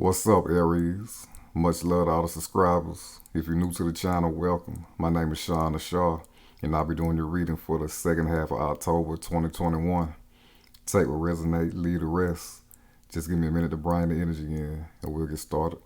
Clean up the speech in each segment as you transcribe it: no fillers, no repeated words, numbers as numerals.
What's up, Aries? Much love to all the subscribers. If you're new to the channel, welcome. My name is Sean Shaw, and I'll be doing your reading for the second half of October 2021. Take what resonate, leave the rest. Just give me a minute to bring the energy in, and we'll get started.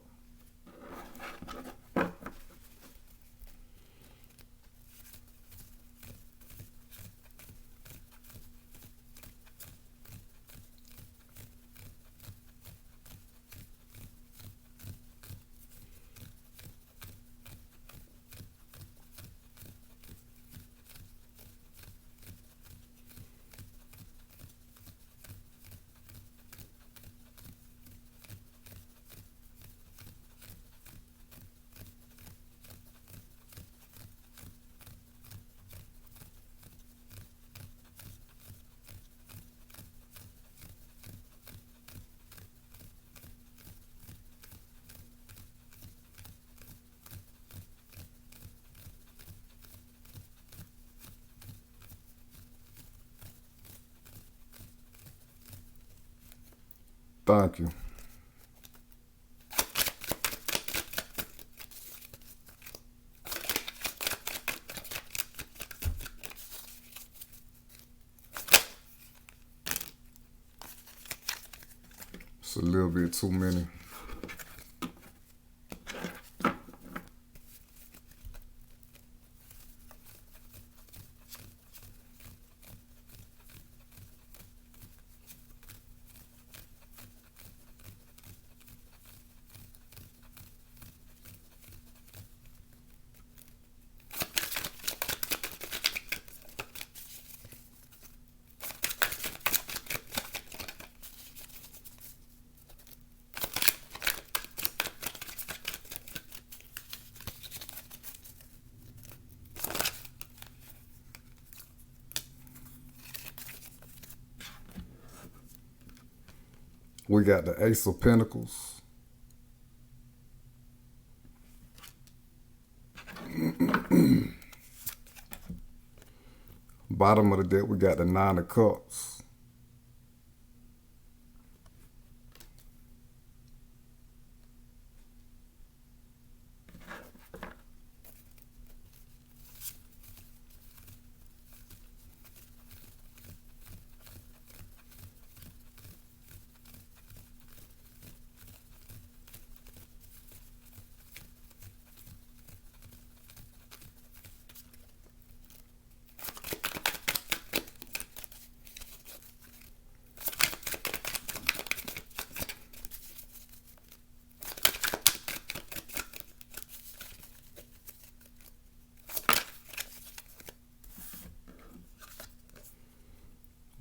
Thank you. It's a little bit too many. We got the Ace of Pentacles. Bottom of the deck, we got the Nine of Cups.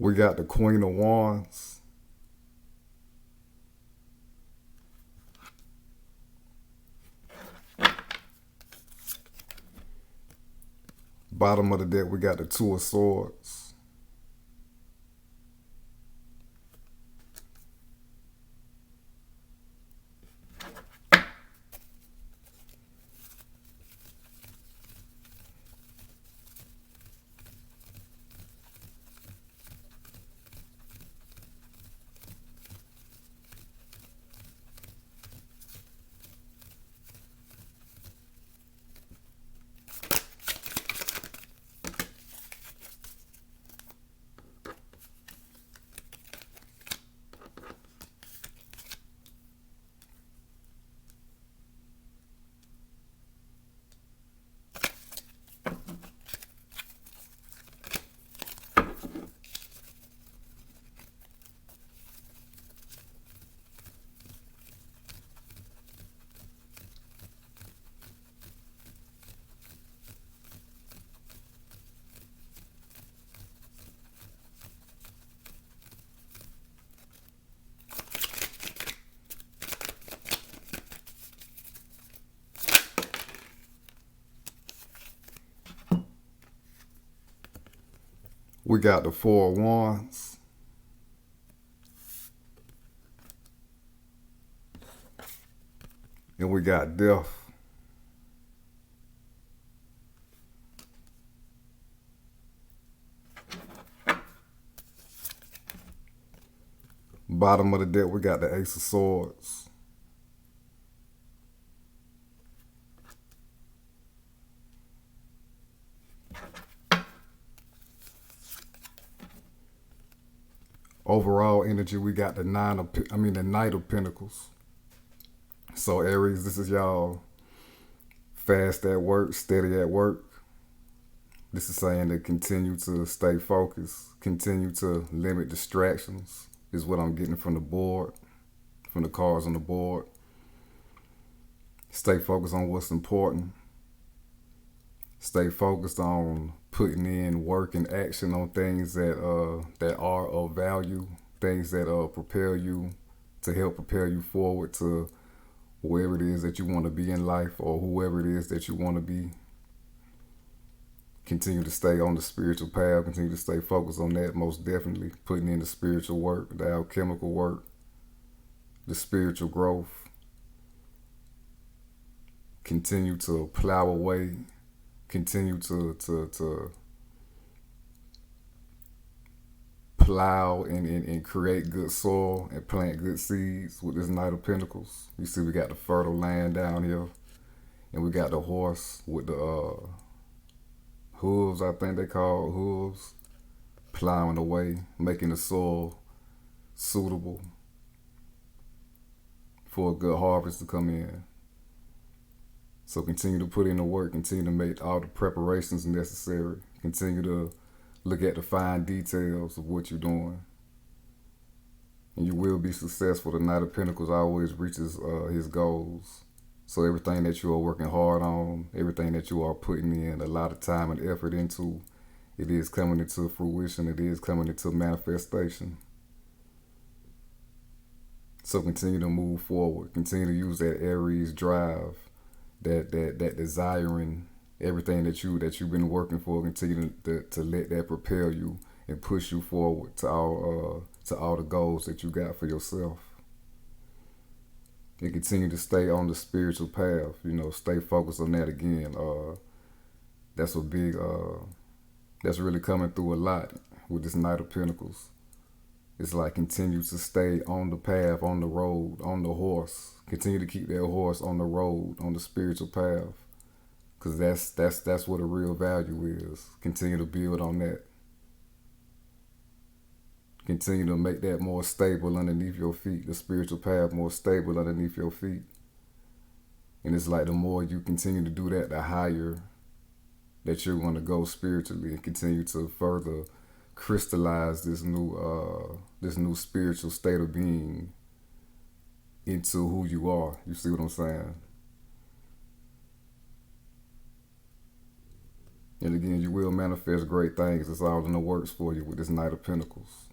We got the Queen of Wands. Bottom of the deck, we got the Two of Swords. We got the Four of Wands. And we got Death. Bottom of the deck, we got the Ace of Swords. Overall energy, we got the the Knight of Pentacles. So Aries, this is y'all fast at work, steady at work. This is saying to continue to stay focused, continue to limit distractions, is what I'm getting from the board, from the cards on the board. Stay focused on what's important. Stay focused on putting in work and action on things that are of value, things that prepare you, to help prepare you forward to wherever it is that you want to be in life, or whoever it is that you want to be. Continue to stay on the spiritual path. Continue to stay focused on that, most definitely. Putting in the spiritual work, the alchemical work, the spiritual growth. Continue to plow away. Continue to plow and create good soil and plant good seeds with this Knight of Pentacles. You see we got the fertile land down here, and we got the horse with the hooves, I think they call hooves, plowing away, making the soil suitable for a good harvest to come in. So continue to put in the work, continue to make all the preparations necessary, continue to look at the fine details of what you're doing. And you will be successful. The Knight of Pentacles always reaches his goals. So everything that you are working hard on, everything that you are putting in a lot of time and effort into, it is coming into fruition. It is coming into manifestation. So continue to move forward. Continue to use that Aries drive, that desiring everything that you've been working for. Continue to let that propel you and push you forward to all the goals that you got for yourself. And continue to stay on the spiritual path. Stay focused on that again. That's a big. That's really coming through a lot with this Knight of Pentacles. It's like continue to stay on the path, on the road, on the horse. Continue to keep that horse on the road, on the spiritual path, because that's what a real value is. Continue to build on that. Continue to make that more stable underneath your feet, the spiritual path more stable underneath your feet. And it's like the more you continue to do that, the higher that you're going to go spiritually, and continue to further crystallize this new spiritual state of being into who you are. You see what I'm saying? And again, you will manifest great things. It's all in the works for you with this Knight of Pentacles.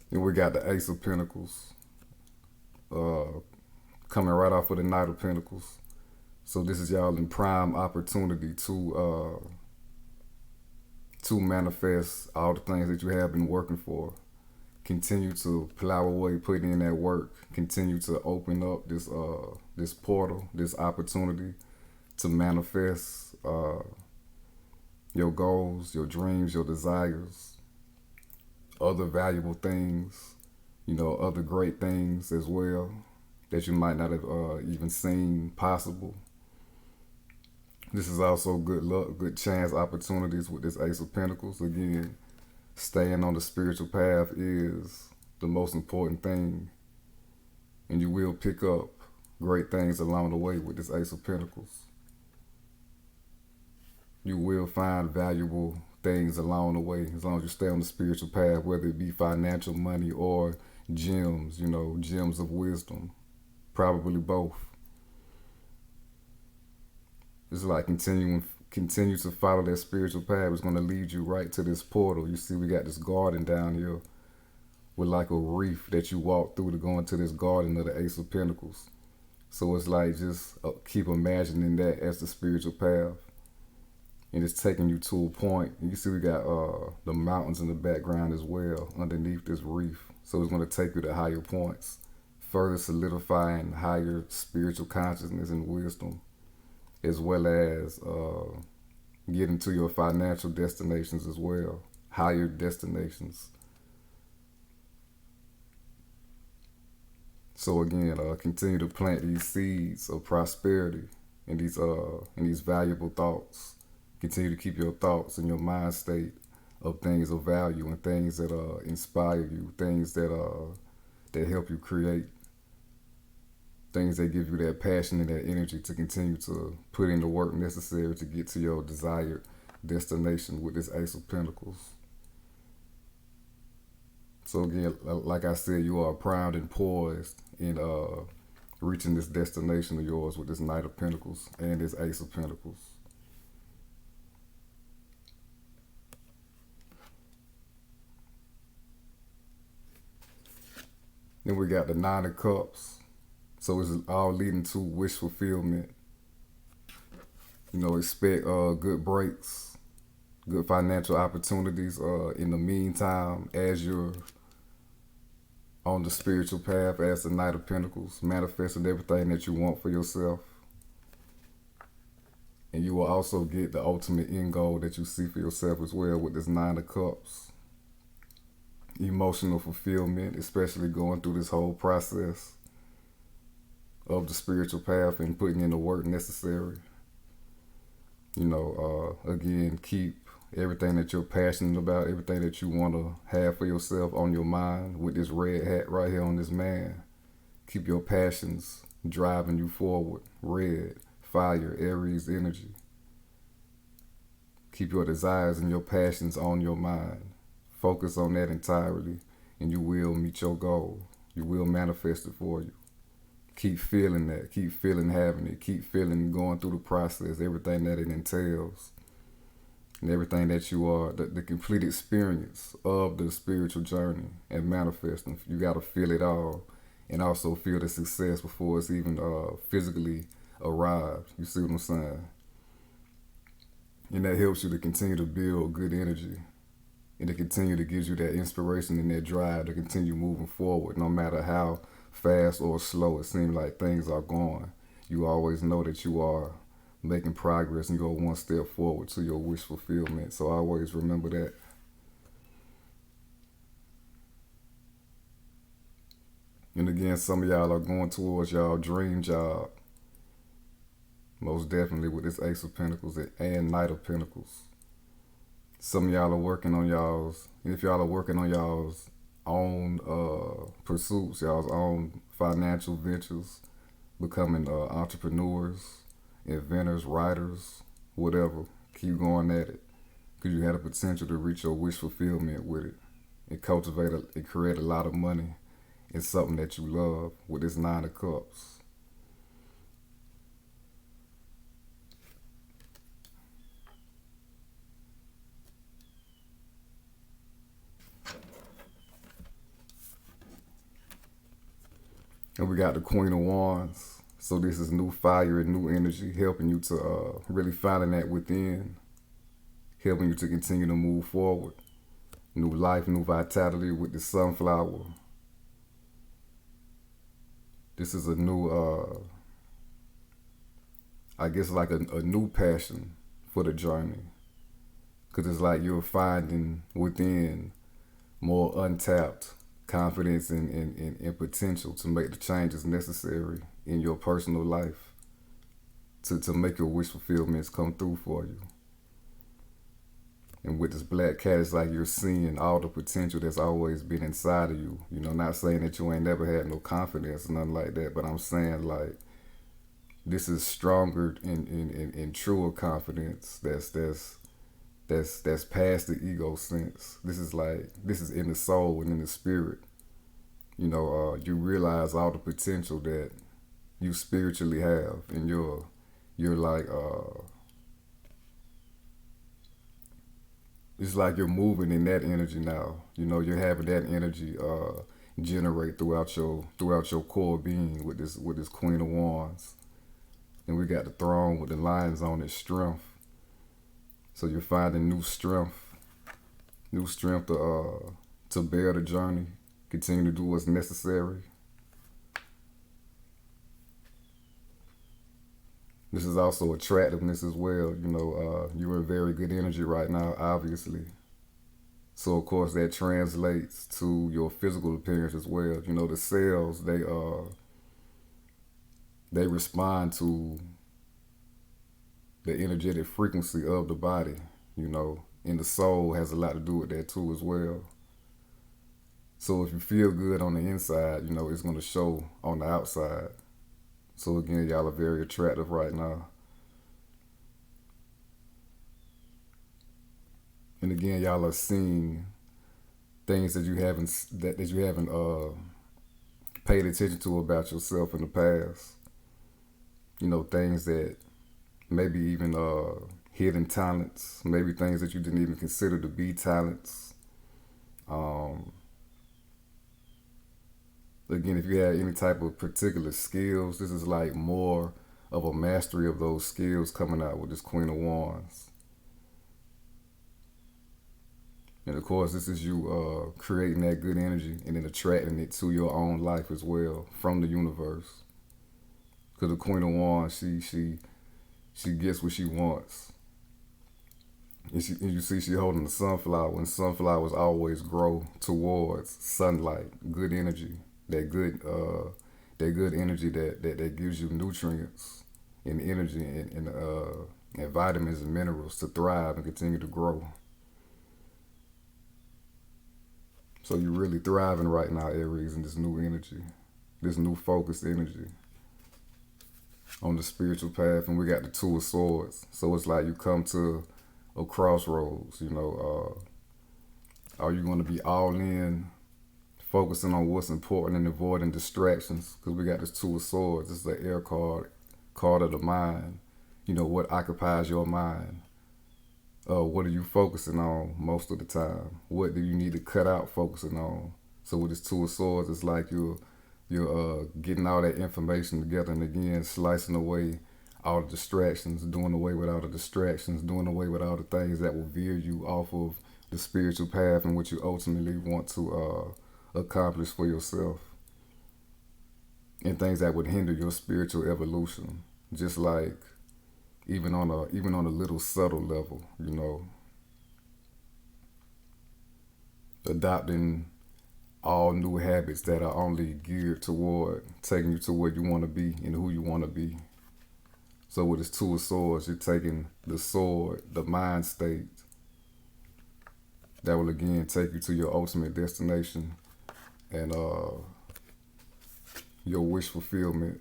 And we got the Ace of Pentacles coming right off of the Knight of Pentacles. So this is y'all in prime opportunity to manifest all the things that you have been working for. Continue to plow away, put in that work. Continue to open up this portal, this opportunity to manifest your goals, your dreams, your desires, other valuable things, other great things as well that you might not have even seen possible. This is also good luck, good chance opportunities with this Ace of Pentacles. Again, staying on the spiritual path is the most important thing. And you will pick up great things along the way with this Ace of Pentacles. You will find valuable things along the way as long as you stay on the spiritual path, whether it be financial, money, or gems, gems of wisdom. Probably both. It's like continue to follow that spiritual path. It's going to lead you right to this portal. You see we got this garden down here with like a reef that you walk through to go into this garden of the Ace of Pentacles. So it's like just keep imagining that as the spiritual path. And it's taking you to a point. And you see we got the mountains in the background as well underneath this reef. So it's going to take you to higher points, further solidifying higher spiritual consciousness and wisdom, as well as getting to your financial destinations as well, higher destinations. So again, continue to plant these seeds of prosperity and these valuable thoughts. Continue to keep your thoughts and your mind state of things of value and things that inspire you, things that help you create, things that give you that passion and that energy to continue to put in the work necessary to get to your desired destination with this Ace of Pentacles. So again, like I said, you are primed and poised in reaching this destination of yours with this Knight of Pentacles and this Ace of Pentacles. Then we got the Nine of Cups. So it's all leading to wish fulfillment. You know, expect good breaks, good financial opportunities in the meantime as you're on the spiritual path as the Knight of Pentacles, manifesting everything that you want for yourself. And you will also get the ultimate end goal that you see for yourself as well with this Nine of Cups. Emotional fulfillment, especially going through this whole process of the spiritual path and putting in the work necessary. You know, again, keep everything that you're passionate about, everything that you want to have for yourself on your mind with this red hat right here on this man. Keep your passions driving you forward. Red, fire, Aries energy. Keep your desires and your passions on your mind. Focus on that entirely and you will meet your goal. You will manifest it for you. Keep feeling that. Keep feeling having it. Keep feeling going through the process, everything that it entails. And everything that you are, the complete experience of the spiritual journey and manifesting. You got to feel it all and also feel the success before it's even physically arrived. You see what I'm saying? And that helps you to continue to build good energy and to continue to give you that inspiration and that drive to continue moving forward no matter how fast or slow it seems like things are going. You always know that you are making progress and go one step forward to your wish fulfillment. So always remember that. And again, some of y'all are going towards y'all dream job. Most definitely with this Ace of Pentacles and Knight of Pentacles. Some of y'all are working on y'all's, and if y'all are working on y'all's own pursuits, y'all's own financial ventures, becoming entrepreneurs, inventors, writers, whatever, keep going at it. Because you have the potential to reach your wish fulfillment with it and cultivate and create a lot of money in something that you love with this Nine of Cups. And we got the Queen of Wands. So this is new fire and new energy, helping you to really finding that within, helping you to continue to move forward. New life, new vitality with the sunflower. This is a new, I guess like a new passion for the journey. Because it's like you're finding within more untapped confidence and potential to make the changes necessary in your personal life to make your wish fulfillments come through for you. And with this black cat, it's like you're seeing all the potential that's always been inside of you. You know, not saying that you ain't never had no confidence or nothing like that, but I'm saying like this is stronger and truer confidence that's past the ego sense. This is in the soul and in the spirit. You know, you realize all the potential that you spiritually have, and you're like it's like you're moving in that energy now. You know, you're having that energy generate throughout your core being with this Queen of Wands. And we got the throne with the lions on it, strength. So you're finding new strength to bear the journey, continue to do what's necessary. This is also attractiveness as well. You know, you're in very good energy right now, obviously. So of course that translates to your physical appearance as well. You know, the cells, they respond to the energetic frequency of the body, you know, and the soul has a lot to do with that too as well. So if you feel good on the inside, you know, it's going to show on the outside. So again, y'all are very attractive right now. And again, y'all are seeing things that you haven't paid attention to about yourself in the past. You know, things that maybe even hidden talents, maybe things that you didn't even consider to be talents. Again, if you had any type of particular skills, this is like more of a mastery of those skills coming out with this Queen of Wands. And of course, this is you creating that good energy and then attracting it to your own life as well from the universe. Because the Queen of Wands, she gets what she wants. And you see she holding the sunflower, and sunflowers always grow towards sunlight, good energy, that good energy that gives you nutrients and energy and vitamins and minerals to thrive and continue to grow. So you're really thriving right now, Aries, in this new energy, this new focused energy on the spiritual path. And we got the Two of Swords. So it's like you come to a crossroads, you know. Are you going to be all in, focusing on what's important and avoiding distractions? Because we got this Two of Swords. This is the air card of the mind. You know, what occupies your mind? What are you focusing on most of the time? What do you need to cut out focusing on? So with this Two of Swords, it's like you're getting all that information together and again slicing away all the distractions, doing away with all the distractions, doing away with all the things that will veer you off of the spiritual path and what you ultimately want to accomplish for yourself, and things that would hinder your spiritual evolution. Just like even on a little subtle level, you know, adopting all new habits that are only geared toward taking you to where you want to be and who you want to be. So with this Two of Swords, you're taking the sword, the mind state, that will again take you to your ultimate destination and your wish fulfillment.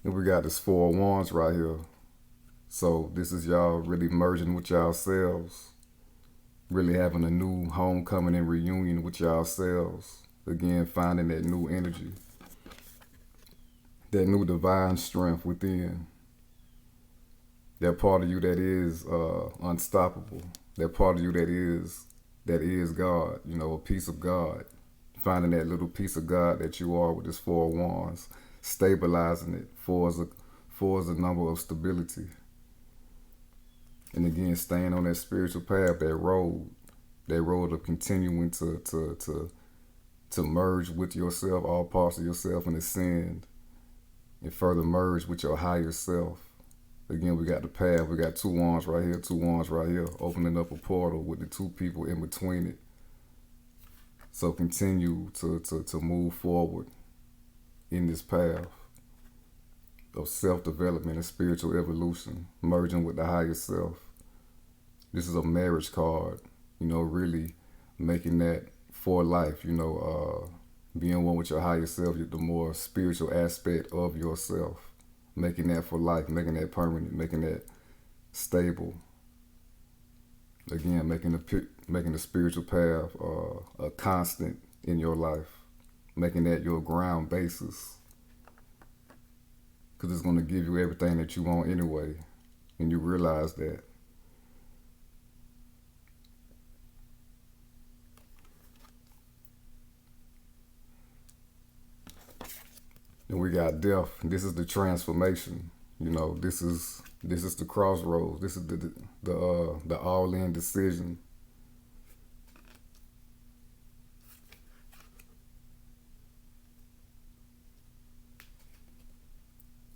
And we got this Four of Wands right here. So this is y'all really merging with yourselves, really having a new homecoming and reunion with yourselves. Again, finding that new energy, that new divine strength within. That part of you that is unstoppable. That part of you that is God, you know, a piece of God. Finding that little piece of God that you are with this Four of Wands, stabilizing it. Four is a number of stability. And again, staying on that spiritual path, that road of continuing to merge with yourself, all parts of yourself, and ascend, and further merge with your higher self. Again, we got the path. We got two wands right here, opening up a portal with the two people in between it. So continue to move forward in this path of self-development and spiritual evolution, merging with the higher self. This is a marriage card, you know, really making that for life, you know, being one with your higher self, the more spiritual aspect of yourself, making that for life, making that permanent, making that stable. Again, making the spiritual path a constant in your life, making that your ground basis. Because it's going to give you everything that you want anyway. And you realize that. And we got death. This is the transformation. You know, this is the crossroads. This is the all-in decision.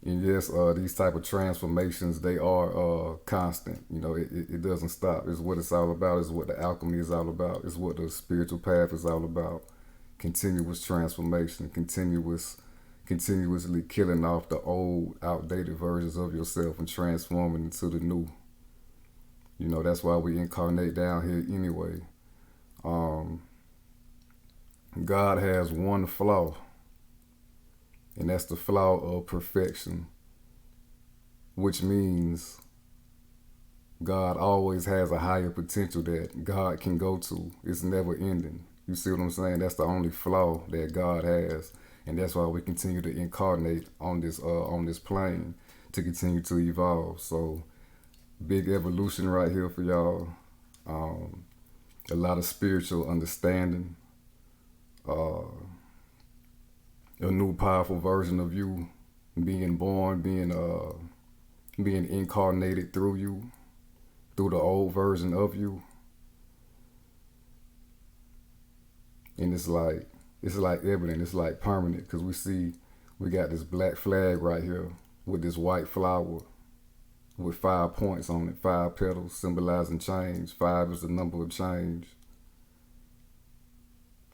And yes, these type of transformations, they are constant. You know, it doesn't stop. It's what it's all about. It's what the alchemy is all about. It's what the spiritual path is all about. Continuous transformation, continuously killing off the old, outdated versions of yourself and transforming into the new. You know, that's why we incarnate down here anyway. Um, God has one flaw, and that's the flaw of perfection, which means God always has a higher potential that God can go to. It's never ending. You see what I'm saying? That's the only flaw that God has, and that's why we continue to incarnate on this plane to continue to evolve. So, big evolution right here for y'all. A lot of spiritual understanding. A new powerful version of you being born, being incarnated through you, through the old version of you. And it's like evident, it's like permanent, because we got this black flag right here with this white flower with 5 points on it, 5 petals symbolizing change. 5 is the number of change.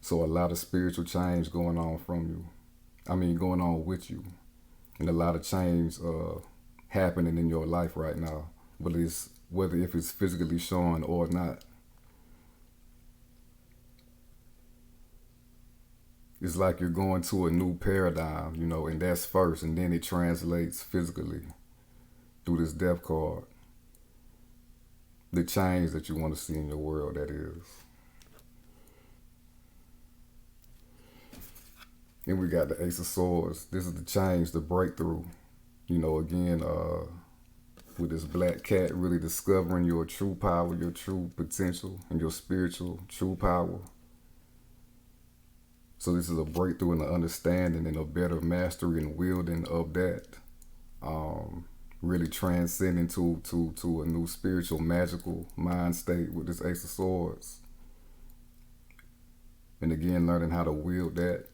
So a lot of spiritual change going on going on with you, and a lot of change happening in your life right now, whether if it's physically showing or not. It's like you're going to a new paradigm, you know, and that's first, and then it translates physically through this death card. The change that you want to see in your world, that is. And we got the Ace of Swords. This is the change, the breakthrough. You know, again, with this black cat, really discovering your true power, your true potential, and your spiritual true power. So this is a breakthrough in the understanding and a better mastery and wielding of that. Really transcending to a new spiritual, magical mind state with this Ace of Swords. And again, learning how to wield that,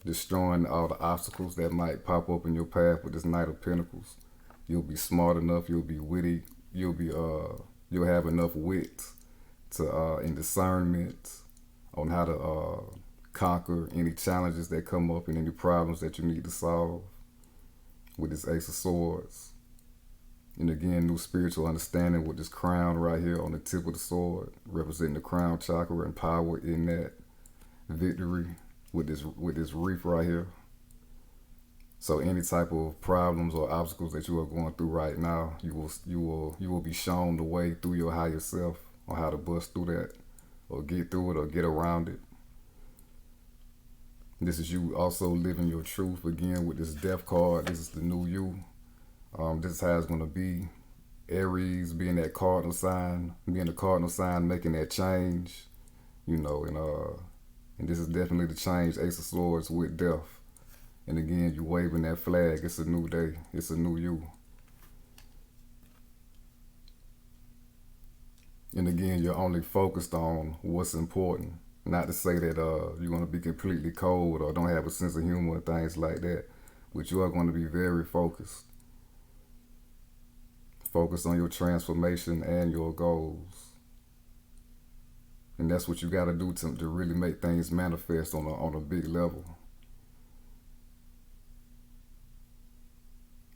destroying all the obstacles that might pop up in your path with this Knight of Pentacles. You'll be smart enough, you'll be witty, you'll have enough wit to and discernment on how to conquer any challenges that come up and any problems that you need to solve with this Ace of Swords. And again, new spiritual understanding with this crown right here on the tip of the sword, representing the crown chakra and power in that victory with this wreath right here. So any type of problems or obstacles that you are going through right now, you will be shown the way through your higher self on how to bust through that, or get through it, or get around it. This is you also living your truth again with this death card. This is the new you. This is how it's going to be. Aries being that cardinal sign, making that change, you know, and this is definitely the change, Ace of Swords with death. And again, you waving that flag. It's a new day. It's a new you. And again, you're only focused on what's important. Not to say that you're going to be completely cold or don't have a sense of humor and things like that, but you are going to be very focused. Focused on your transformation and your goals. And that's what you got to do to really make things manifest on a big level.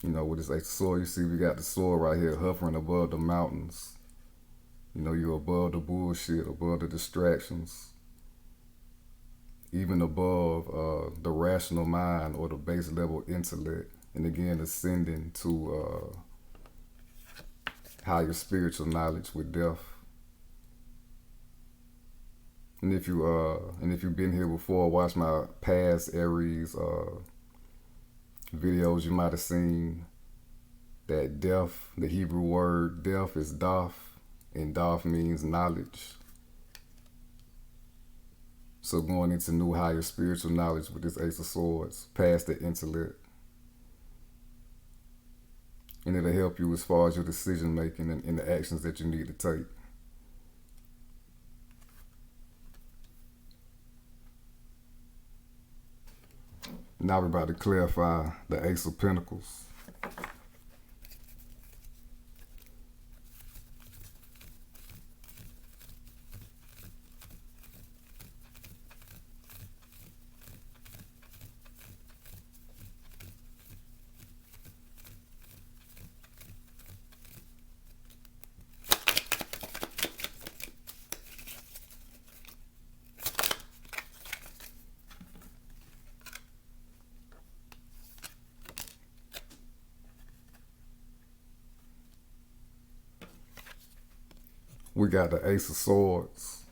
You know, with this Ace of Swords, you see we got the sword right here hovering above the mountains. You know, you're above the bullshit, above the distractions, even above the rational mind or the base level intellect. And again, ascending to higher spiritual knowledge with death. And if you've been here before, watch my past Aries videos, you might have seen that death, the Hebrew word death is daf, and daf means knowledge. So going into new higher spiritual knowledge with this Ace of Swords, past the intellect. And it'll help you as far as your decision making and the actions that you need to take. Now we're about to clarify the Ace of Pentacles. We got the Ace of Swords,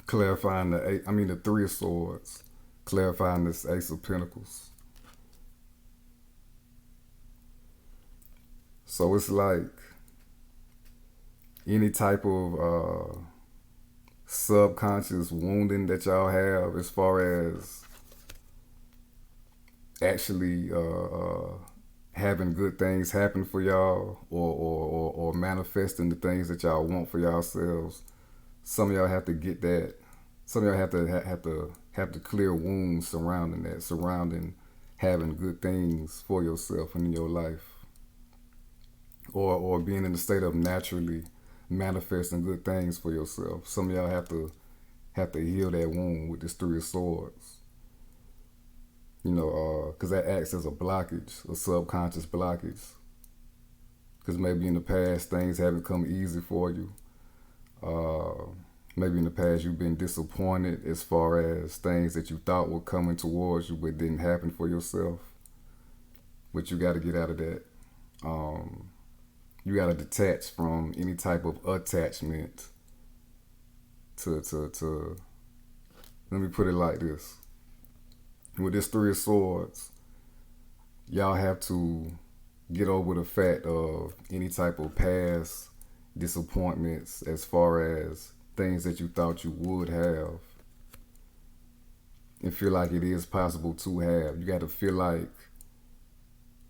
clarifying the Three of Swords, clarifying this Ace of Pentacles. So it's like any type of subconscious wounding that y'all have as far as actually having good things happen for y'all, or manifesting the things that y'all want for yourselves. Some of y'all have to get that. Some of y'all have to clear wounds surrounding that, surrounding having good things for yourself and in your life, or being in the state of naturally manifesting good things for yourself. Some of y'all have to heal that wound with this Three of Swords. Because that acts as a blockage, a subconscious blockage. Because maybe in the past things haven't come easy for you. Maybe in the past you've been disappointed as far as things that you thought were coming towards you but didn't happen for yourself. But you got to get out of that. You got to detach from any type of attachment to let me put it like this. With this Three of Swords, y'all have to get over the fact of any type of past disappointments as far as things that you thought you would have, and feel like it is possible to have. You got to feel like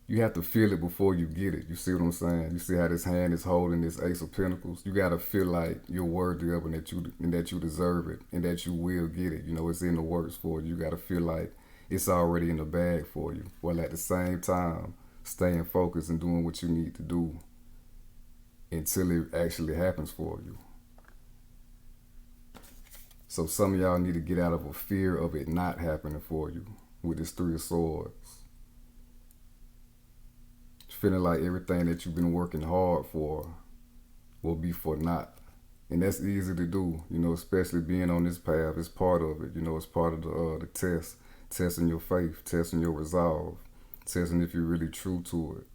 you have to feel it before you get it. You see what I'm saying? You see how this hand is holding this Ace of Pentacles? You got to feel like you're worthy of it, and that you deserve it, and that you will get it. It's in the works for you. You got to feel like it's already in the bag for you, while at the same time staying focused and doing what you need to do until it actually happens for you. So some of y'all need to get out of a fear of it not happening for you with this Three of Swords. Feeling like everything that you've been working hard for will be for naught. And that's easy to do, especially being on this path. It's part of it, it's part of the test. Testing your faith, testing your resolve, testing if you're really true to it,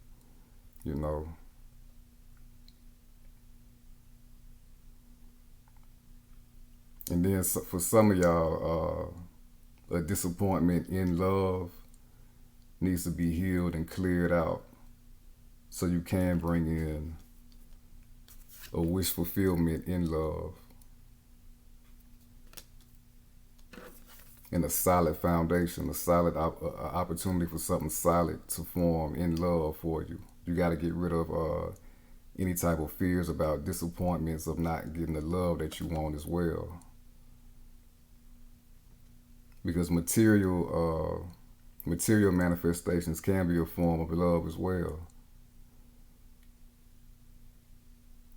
And then for some of y'all, a disappointment in love needs to be healed and cleared out so you can bring in a wish fulfillment in love and a solid foundation, a solid opportunity for something solid to form in love for you. You got to get rid of any type of fears about disappointments of not getting the love that you want as well. Because material manifestations can be a form of love as well.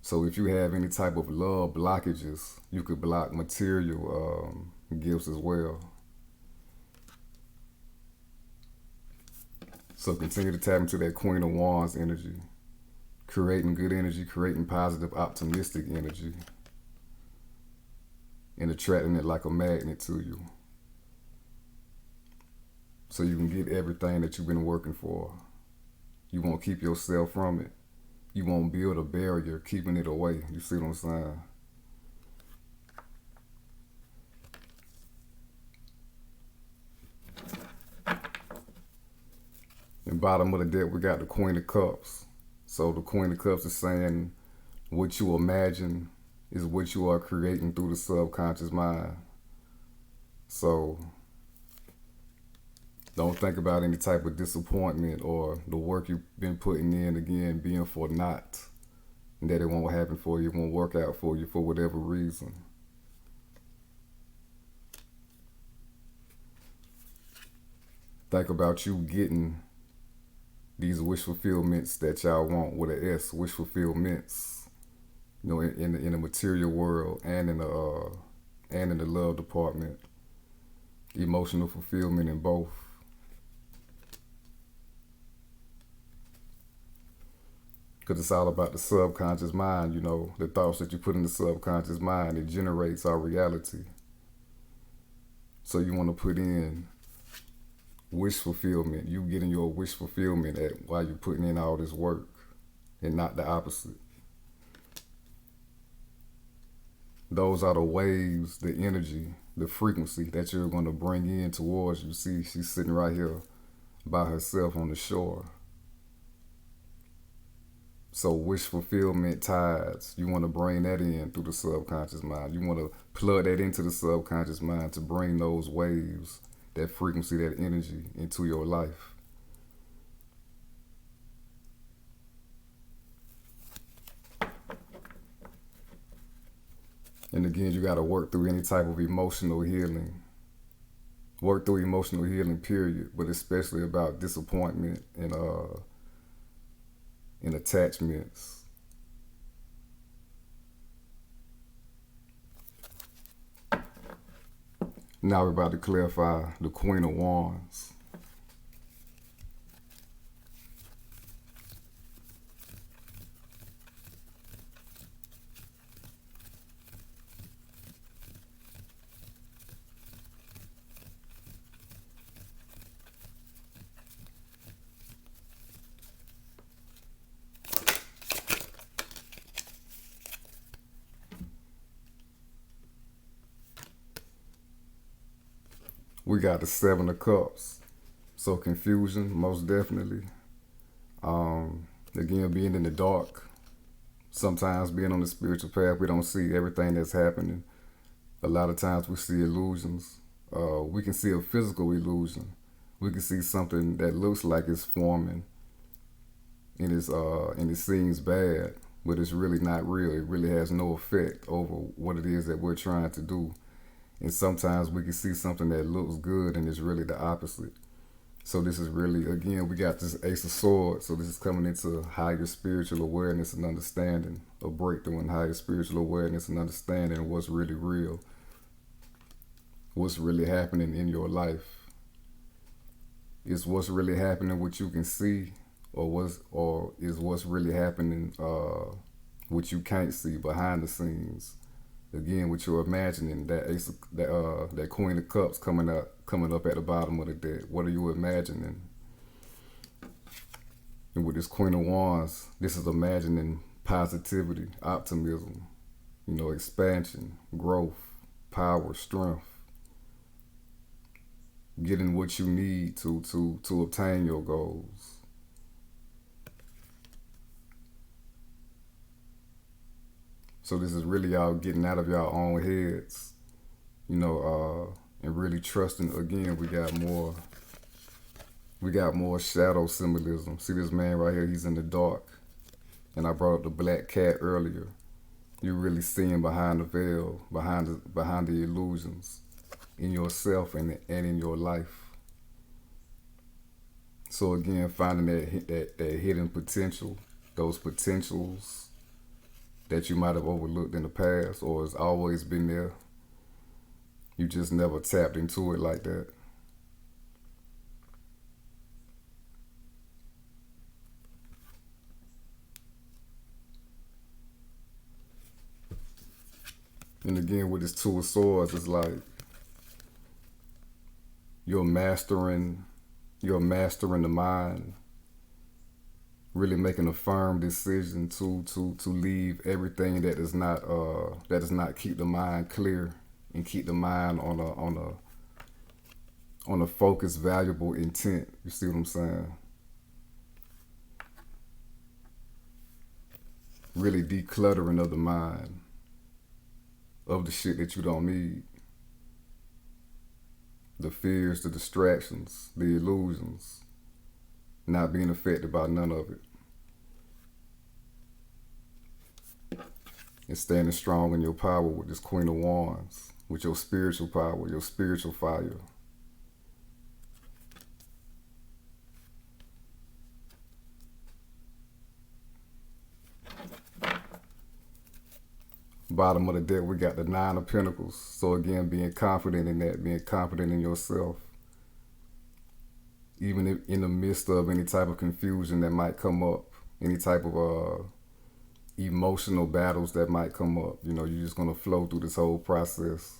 So if you have any type of love blockages, you could block material gifts as well. So continue to tap into that Queen of Wands energy, creating good energy, creating positive, optimistic energy, and attracting it like a magnet to you. So you can get everything that you've been working for. You won't keep yourself from it. You won't build a barrier keeping it away. You see what I'm saying? And bottom of the deck, we got the Queen of Cups. So the Queen of Cups is saying what you imagine is what you are creating through the subconscious mind. So don't think about any type of disappointment or the work you've been putting in again being for naught, and that it won't happen for you, it won't work out for you for whatever reason. Think about you getting these wish fulfillments that y'all want with an S, wish fulfillments, in the material world and in the love department, emotional fulfillment in both. Because it's all about the subconscious mind, the thoughts that you put in the subconscious mind, it generates our reality. So you want to put in wish fulfillment, you getting your wish fulfillment while you're putting in all this work, and not the opposite. Those are the waves, the energy, the frequency that you're going to bring in towards you. See, she's sitting right here by herself on the shore. So wish fulfillment tides, you want to bring that in through the subconscious mind. You want to plug that into the subconscious mind to bring those waves, that frequency, that energy into your life. And again, you got to work through any type of emotional healing. Work through emotional healing, period, but especially about disappointment and attachments. Now we're about to clarify the Queen of Wands. We got the Seven of Cups. So confusion, most definitely. Again, being in the dark. Sometimes being on the spiritual path, we don't see everything that's happening. A lot of times we see illusions. We can see a physical illusion. We can see something that looks like it's forming and it seems bad, but it's really not real. It really has no effect over what it is that we're trying to do. And sometimes we can see something that looks good and it's really the opposite. So this is really, again, we got this Ace of Swords. So this is coming into higher spiritual awareness and understanding, a breakthrough in higher spiritual awareness and understanding of what's really real, what's really happening in your life. Is what's really happening what you can see, or is what's really happening what you can't see behind the scenes. Again, what you're imagining, that Queen of Cups coming up at the bottom of the deck. What are you imagining? And with this Queen of Wands, this is imagining positivity, optimism, expansion, growth, power, strength. Getting what you need to obtain your goals. So this is really y'all getting out of y'all own heads, and really trusting. Again, we got more shadow symbolism. See this man right here, he's in the dark. And I brought up the black cat earlier. You're really seeing behind the veil, behind the illusions in yourself and in your life. So again, finding that hidden potential, those potentials that you might have overlooked in the past, or has always been there. You just never tapped into it like that. And again, with this Two of Swords, it's like you're mastering the mind, really making a firm decision to leave everything that does not keep the mind clear and keep the mind on a focused, valuable intent. You see what I'm saying? Really decluttering of the mind, of the shit that you don't need. The fears, the distractions, the illusions, not being affected by none of it. And standing strong in your power with this Queen of Wands, with your spiritual power, your spiritual fire. bottom of the deck, we got the Nine of Pentacles. So again, being confident in that, being confident in yourself. Even if in the midst of any type of confusion that might come up, any type of emotional battles that might come up, you're just going to flow through this whole process.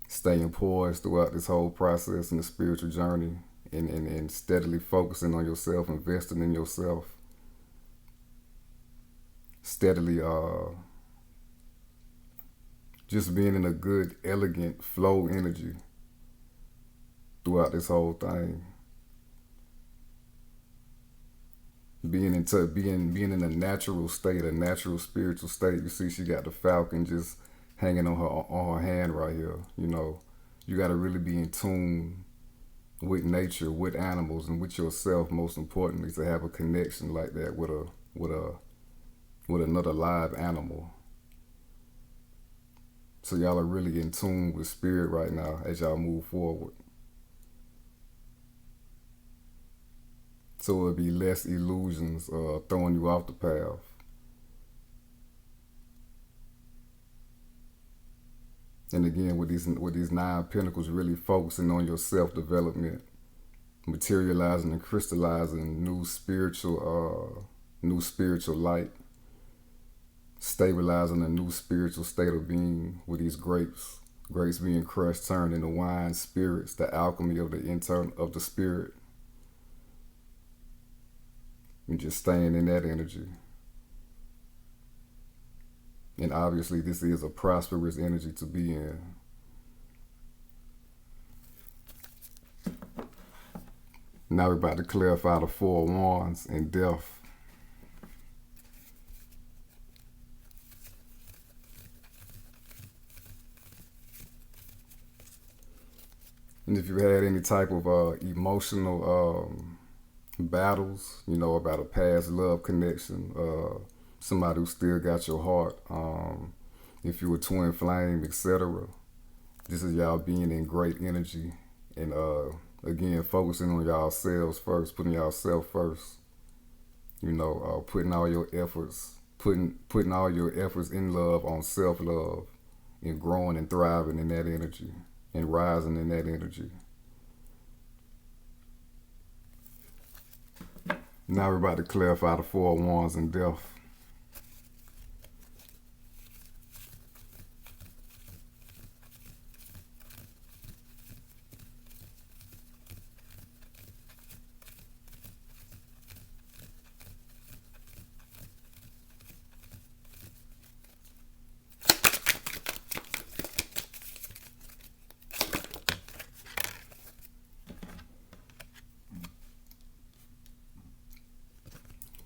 Staying poised throughout this whole process in the spiritual journey and steadily focusing on yourself, investing in yourself. Steadily just being in a good, elegant flow energy throughout this whole thing. Being in a natural state, a natural spiritual state. You see, she got the falcon just hanging on her hand right here. You got to really be in tune with nature, with animals, and with yourself. Most importantly, to have a connection like that with another live animal. So y'all are really in tune with spirit right now as y'all move forward. So it'll be less illusions throwing you off the path. And again, with these Nine Pentacles, really focusing on your self-development, materializing and crystallizing new spiritual light, stabilizing a new spiritual state of being with these grapes being crushed, turned into wine, spirits, the alchemy of the spirit. And just staying in that energy. And obviously this is a prosperous energy to be in. Now we're about to clarify the Four of Wands and Death. And if you had any type of emotional battles, about a past love connection, somebody who still got your heart, if you were twin flame, etc. This is y'all being in great energy and again focusing on y'all selves first, putting y'all self first. Putting all your efforts, putting all your efforts in love on self-love and growing and thriving in that energy and rising in that energy. Now we're about to clarify the Four of Wands and Death.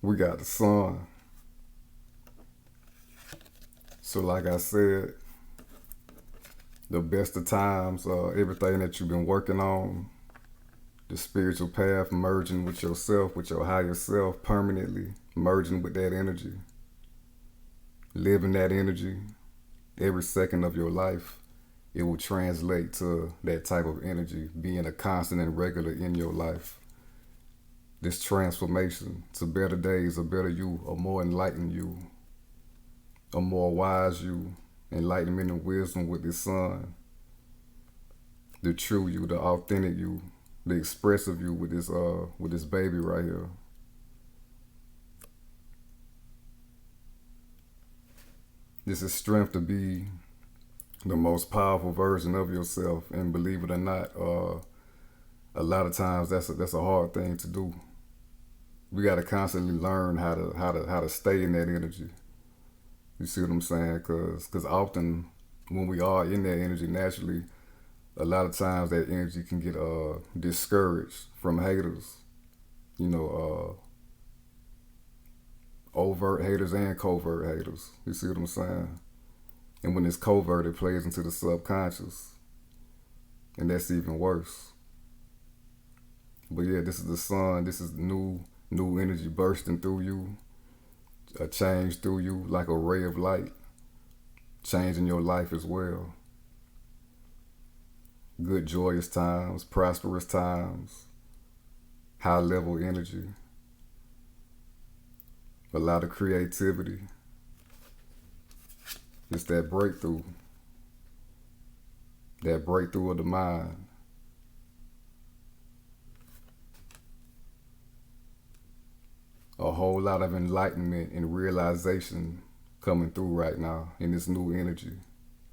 We got the Sun. So like I said, the best of times, everything that you've been working on, the spiritual path, merging with yourself, with your higher self, permanently merging with that energy, living that energy every second of your life, it will translate to that type of energy being a constant and regular in your life. This transformation to better days, a better you, a more enlightened you, a more wise you, enlightenment and wisdom with this Sun. The true you, the authentic you, the expressive you with this baby right here. This is strength to be the most powerful version of yourself, and believe it or not, a lot of times that's a hard thing to do. We got to constantly learn how to stay in that energy. You see what I'm saying? Because often when we are in that energy naturally, a lot of times that energy can get discouraged from haters. Overt haters and covert haters. You see what I'm saying? And when it's covert, it plays into the subconscious. And that's even worse. But yeah, this is the Sun. This is new energy bursting through you, a change through you like a ray of light, changing your life as well. Good, joyous times, prosperous times, high level energy, a lot of creativity. It's that breakthrough of the mind. A whole lot of enlightenment and realization coming through right now in this new energy.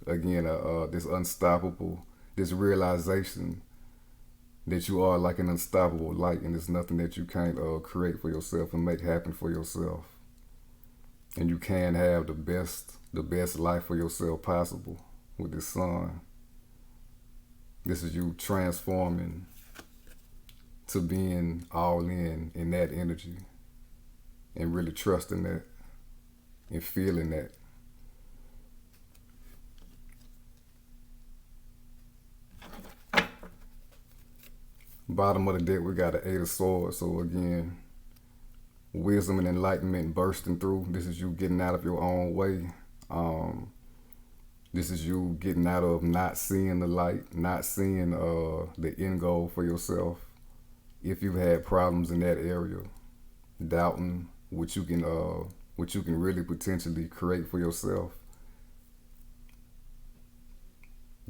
Again, this unstoppable, this realization that you are like an unstoppable light, and there's nothing that you can't create for yourself and make happen for yourself. And you can have the best life for yourself possible with this sun. This is you transforming to being all in that energy and really trusting that and feeling that. Bottom of the deck, we got an Eight of Swords. So again, wisdom and enlightenment bursting through. This is you getting out of your own way. This is you getting out of not seeing the light, not seeing the end goal for yourself. If you've had problems in that area, doubting what you can really potentially create for yourself,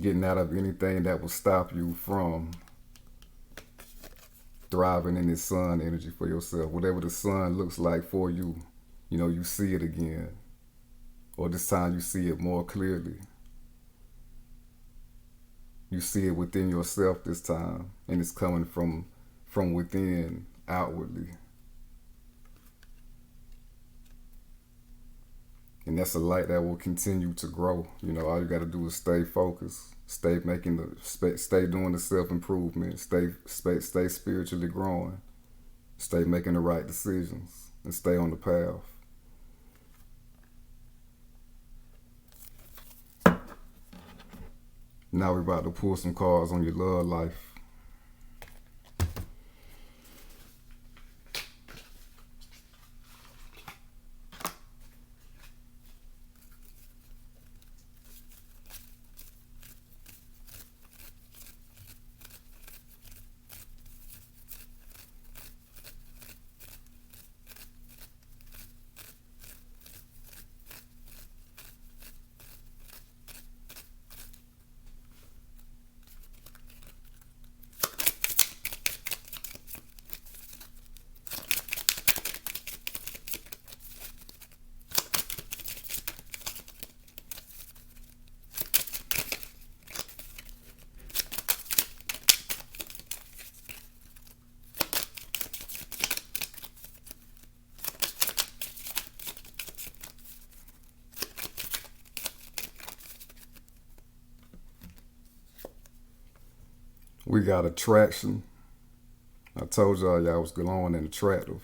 getting out of anything that will stop you from thriving in this sun energy for yourself. Whatever the sun looks like for you, you see it again. Or this time you see it more clearly. You see it within yourself this time, and it's coming from within outwardly. And that's a light that will continue to grow. All you got to do is stay focused, stay doing the self-improvement, stay spiritually growing, stay making the right decisions, and stay on the path. Now we're about to pull some cards on your love life. We got attraction. I told y'all was glowing and attractive.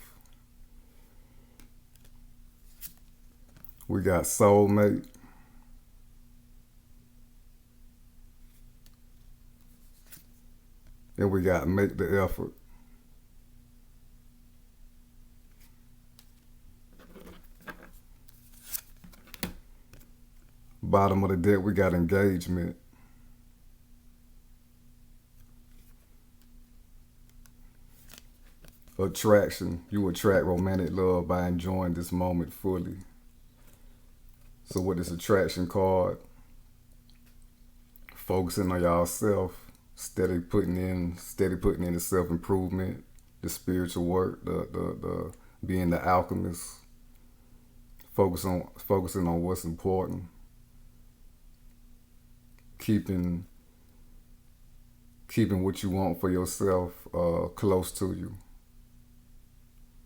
We got soulmate. And we got make the effort. Bottom of the deck, we got engagement. Attraction. You attract romantic love by enjoying this moment fully. So with this attraction card, focusing on yourself, steady putting in the self-improvement, the spiritual work, the being the alchemist, focusing on what's important, keeping what you want for yourself close to you.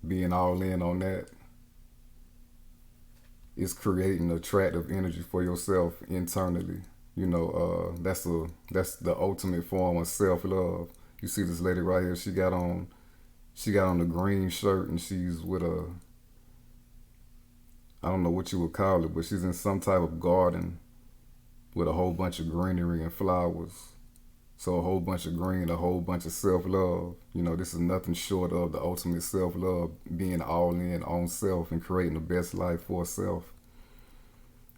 Being all in on that is creating attractive energy for yourself internally. That's the ultimate form of self-love. You see this lady right here, she got on the green shirt, and she's with I don't know what you would call it, but she's in some type of garden with a whole bunch of greenery and flowers. So a whole bunch of green, a whole bunch of self-love. This is nothing short of the ultimate self-love, being all in on self and creating the best life for self.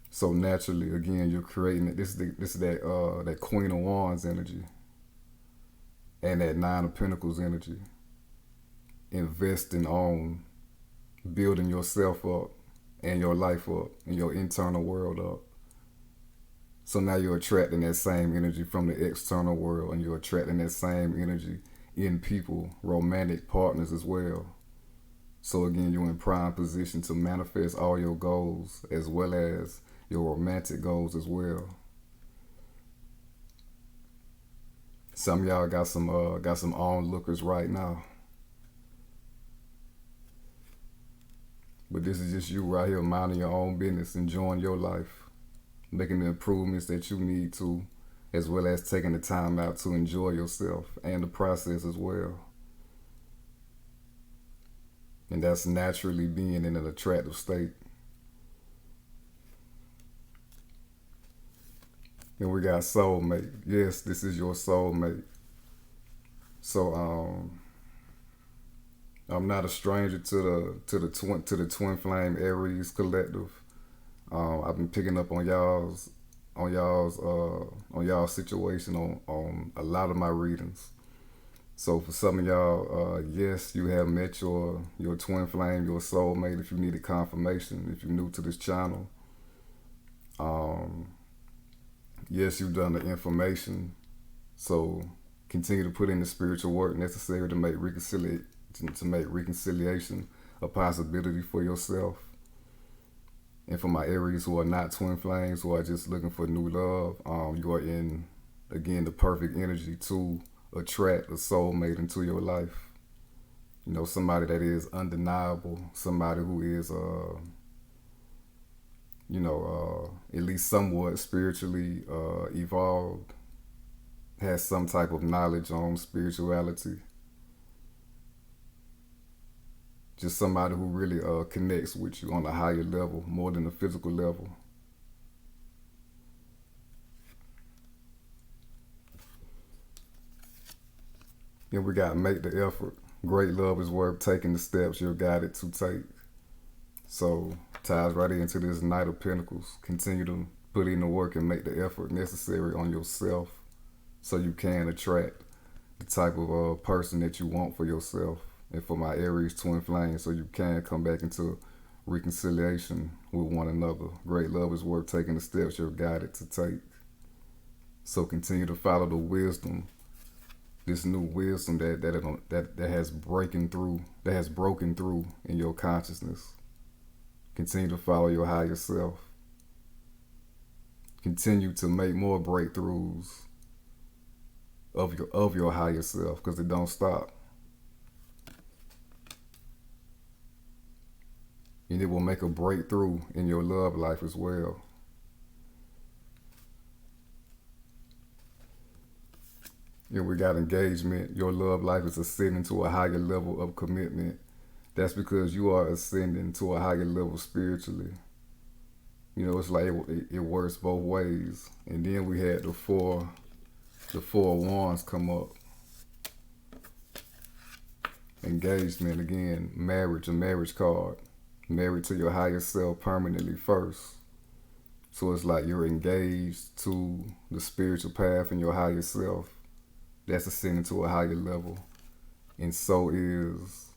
So naturally, again, you're creating it. This is that Queen of Wands energy and that Nine of Pentacles energy. Investing on building yourself up and your life up and your internal world up. So now you're attracting that same energy from the external world, and you're attracting that same energy in people, romantic partners as well. So again, you're in prime position to manifest all your goals as well as your romantic goals as well. Some of y'all got some onlookers right now. But this is just you right here minding your own business, enjoying your life, making the improvements that you need to, as well as taking the time out to enjoy yourself and the process as well. And that's naturally being in an attractive state. And we got soulmate. Yes, this is your soulmate. So I'm not a stranger to the twin flame Aries collective. I've been picking up on y'all's situation on a lot of my readings. So for some of y'all, yes, you have met your twin flame, your soulmate. If you needed confirmation, if you're new to this channel, yes, you've done the information. So continue to put in the spiritual work necessary to make reconciliation a possibility for yourself. And for my Aries who are not twin flames, who are just looking for new love, you are in, again, the perfect energy to attract a soulmate into your life. You know, somebody that is undeniable, somebody who is, at least somewhat spiritually evolved, has some type of knowledge on spirituality. Just somebody who really connects with you on a higher level, more than a physical level. Then we got make the effort. Great love is worth taking the steps you're guided to take. So ties right into this Knight of Pentacles. Continue to put in the work and make the effort necessary on yourself so you can attract the type of person that you want for yourself. And for my Aries twin flame, so you can come back into reconciliation with one another. Great love is worth taking the steps you're guided to take. So continue to follow the wisdom, this new wisdom that has broken through in your consciousness. Continue to follow your higher self. Continue to make more breakthroughs of your higher self, because it don't stop. And it will make a breakthrough in your love life as well. And we got engagement. Your love life is ascending to a higher level of commitment. That's because you are ascending to a higher level spiritually. You know, it's like it works both ways. And then we had the four wands come up. Engagement again, marriage, a marriage card. Married to your higher self permanently first. So it's like you're engaged to the spiritual path in your higher self. That's ascending to a higher level. And so is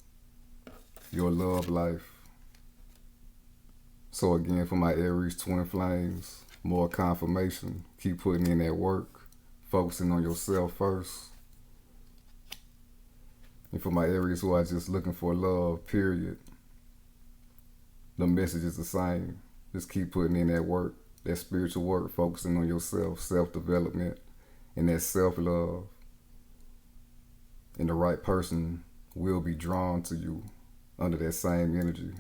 your love life. So again, for my Aries twin flames, more confirmation. Keep putting in that work. Focusing on yourself first. And for my Aries who are just looking for love, period, the message is the same. Just keep putting in that work, that spiritual work, focusing on yourself, self-development, and that self-love. And the right person will be drawn to you under that same energy.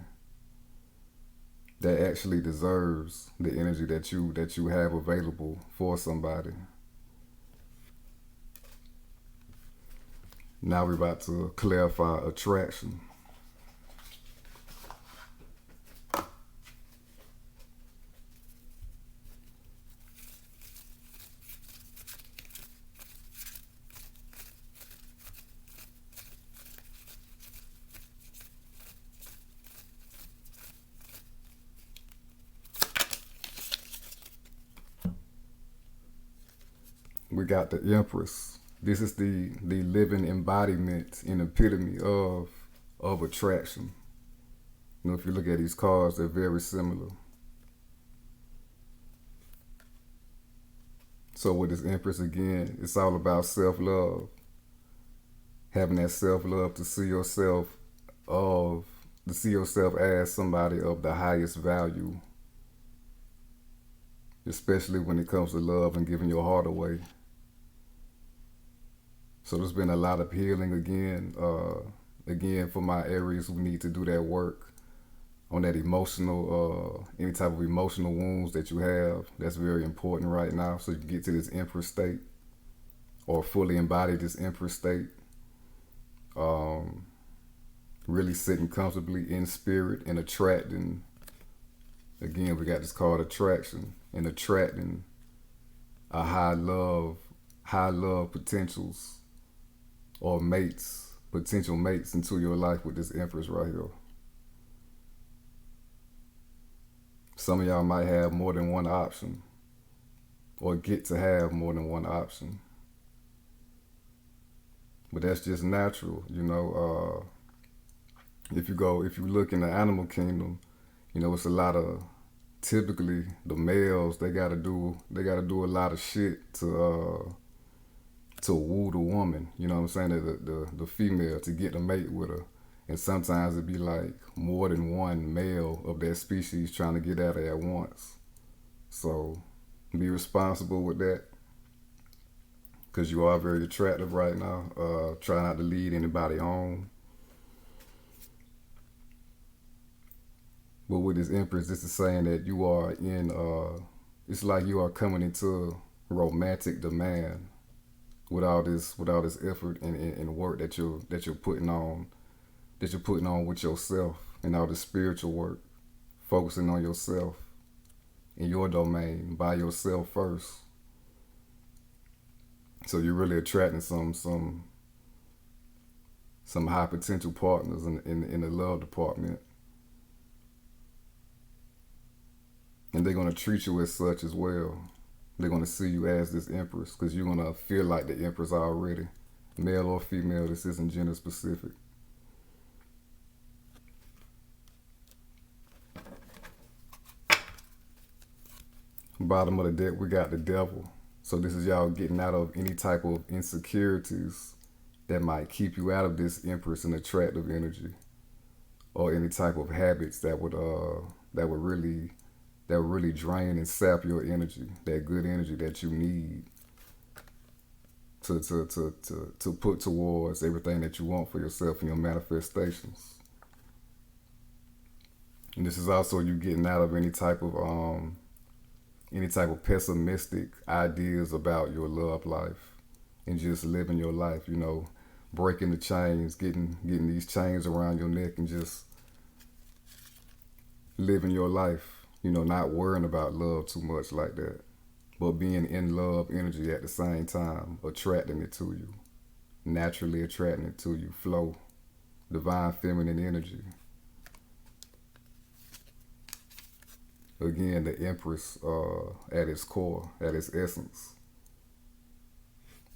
That actually deserves the energy that you have available for somebody. Now we're about to clarify attraction. We got the Empress. This is the living embodiment and epitome of attraction. You know, if you look at these cards, they're very similar. So with this Empress again, it's all about self-love. Having that self-love to see yourself of to see yourself as somebody of the highest value, especially when it comes to love and giving your heart away. So there's been a lot of healing again for my Aries who need to do that work on that emotional, any type of emotional wounds that you have. That's very important right now. So you can get to this Empress state or fully embody this Empress state. Really sitting comfortably in spirit and attracting. Again, we got this called attraction and attracting a high love potentials or mates, potential mates into your life with this Empress right here. Some of y'all might have more than one option or get to have more than one option. But that's just natural, you know. If you look in the animal kingdom, you know, it's a lot of, typically the males, they gotta do a lot of shit to woo the woman, you know what I'm saying, the female, to get to mate with her. And sometimes it'd be like more than one male of that species trying to get at her at once. So be responsible with that, because you are very attractive right now. Try not to lead anybody on. But with this Empress, this is saying that you are it's like you are coming into romantic demand with all this effort and work that you're putting on with yourself, and all this spiritual work, focusing on yourself in your domain by yourself first. So you're really attracting some high potential partners in the love department. And they're going to treat you as such as well. They're going to see you as this Empress, because you're going to feel like the Empress already. Male or female, this isn't gender specific. Bottom of the deck, we got the Devil. So this is y'all getting out of any type of insecurities that might keep you out of this Empress and attractive energy, or any type of habits that would really drain and sap your energy, that good energy that you need to put towards everything that you want for yourself and your manifestations. And this is also you getting out of any type of pessimistic ideas about your love life, and just living your life, you know, breaking the chains, getting these chains around your neck, and just living your life. You know, not worrying about love too much like that, but being in love energy at the same time, attracting it to you, naturally attracting it to you, flow, divine feminine energy. Again, the Empress at its core, at its essence.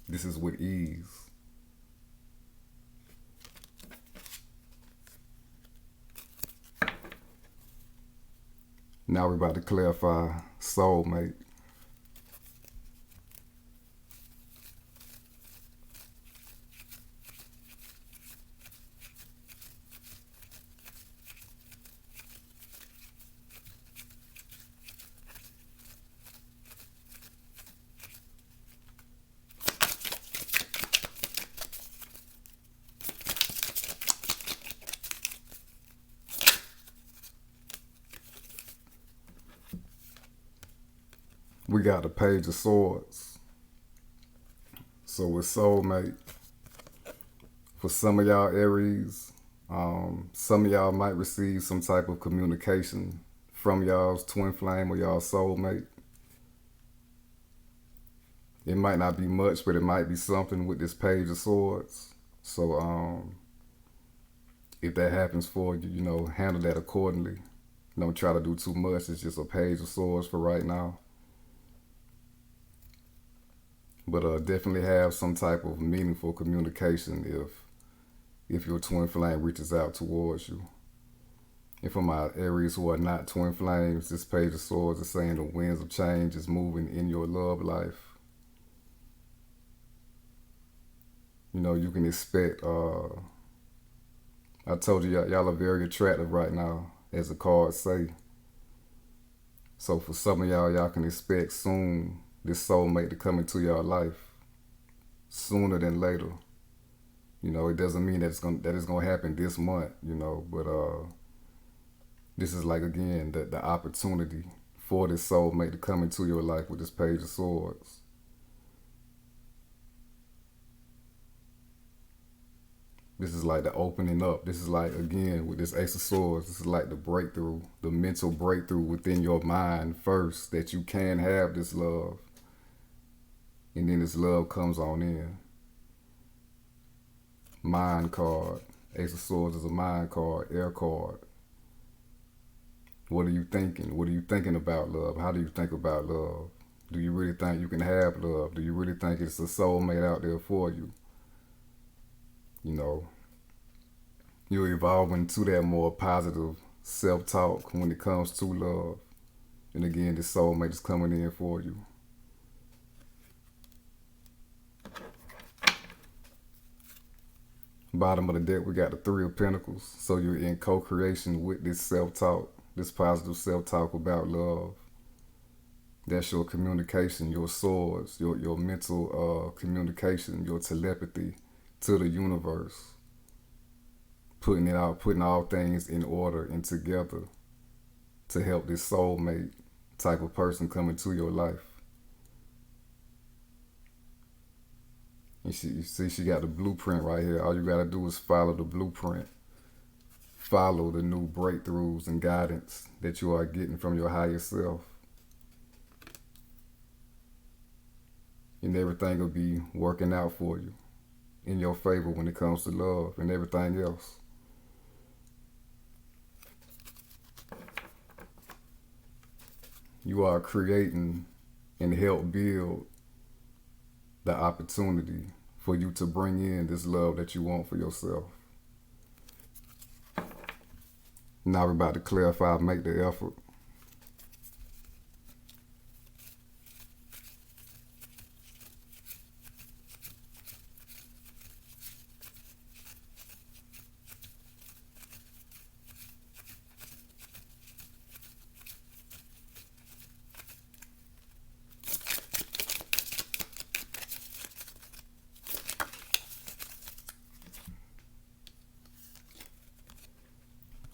This is with ease. Now we're about to clarify soulmate. We got the Page of Swords. So with soulmate, for some of y'all Aries, some of y'all might receive some type of communication from y'all's twin flame or y'all soulmate. It might not be much, but it might be something with this Page of Swords. So if that happens for you, you know, handle that accordingly. Don't try to do too much. It's just a Page of Swords for right now. But definitely have some type of meaningful communication if your twin flame reaches out towards you. And for my Aries who are not twin flames, this Page of Swords is saying the winds of change is moving in your love life. You can expect. I told you y'all are very attractive right now, as the cards say. So for some of y'all can expect soon this soulmate to come into your life, sooner than later. It doesn't mean that it's gonna happen this month. But this is like, again, the opportunity for this soulmate to come into your life with this Page of Swords. This is like the opening up. This is like, again, with this Ace of Swords, this is like the breakthrough, the mental breakthrough within your mind first, that you can have this love. And then this love comes on in. Mind card. Ace of Swords is a mind card, air card. What are you thinking? What are you thinking about love? How do you think about love? Do you really think you can have love? Do you really think it's a soulmate out there for you? You're evolving to that more positive self-talk when it comes to love. And again, this soulmate is coming in for you. Bottom of the deck, we got the Three of Pentacles. So you're in co-creation with this self-talk, this positive self-talk about love. That's your communication, your swords, your mental communication, your telepathy to the universe. Putting all things in order and together to help this soulmate type of person come into your life. And she got the blueprint right here. All you gotta do is follow the blueprint. Follow the new breakthroughs and guidance that you are getting from your higher self. And everything will be working out for you in your favor when it comes to love and everything else. You are creating and help build the opportunity for you to bring in this love that you want for yourself. Now we're about to clarify, make the effort.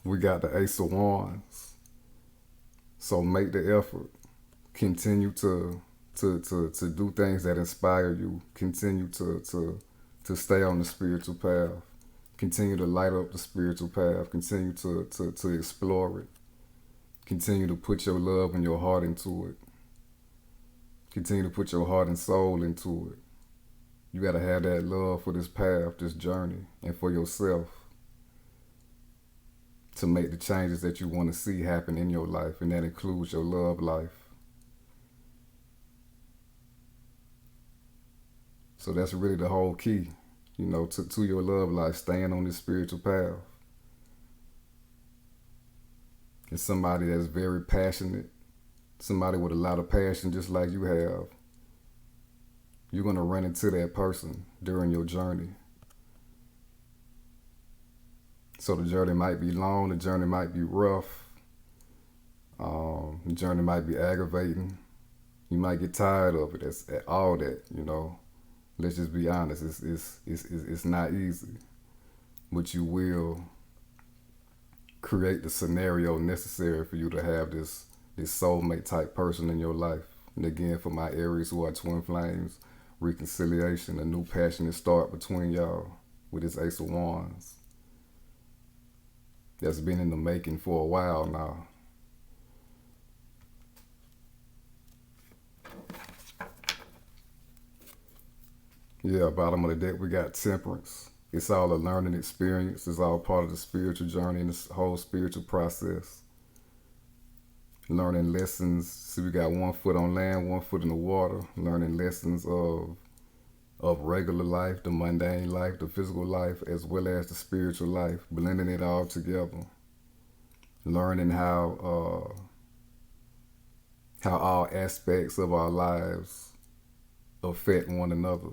We got the Ace of Wands. So make the effort. Continue to do things that inspire you. Continue to stay on the spiritual path. Continue to light up the spiritual path. Continue to explore it. Continue to put your love and your heart into it. Continue to put your heart and soul into it. You got to have that love for this path, this journey, and for yourself, to make the changes that you want to see happen in your life, and that includes your love life. So that's really the whole key, to your love life, staying on this spiritual path. And somebody that's very passionate, somebody with a lot of passion just like you have, you're going to run into that person during your journey. So the journey might be long, the journey might be rough, the journey might be aggravating. You might get tired of it. That's all that, Let's just be honest. It's not easy, but you will create the scenario necessary for you to have this soulmate type person in your life. And again, for my Aries who are twin flames, reconciliation, a new passionate start between y'all with this Ace of Wands. That's been in the making for a while now. Yeah, bottom of the deck, we got Temperance. It's all a learning experience. It's all part of the spiritual journey and this whole spiritual process. Learning lessons. See, we got 1 foot on land, 1 foot in the water. Learning lessons of regular life, the mundane life, the physical life, as well as the spiritual life. Blending it all together. Learning how all aspects of our lives affect one another.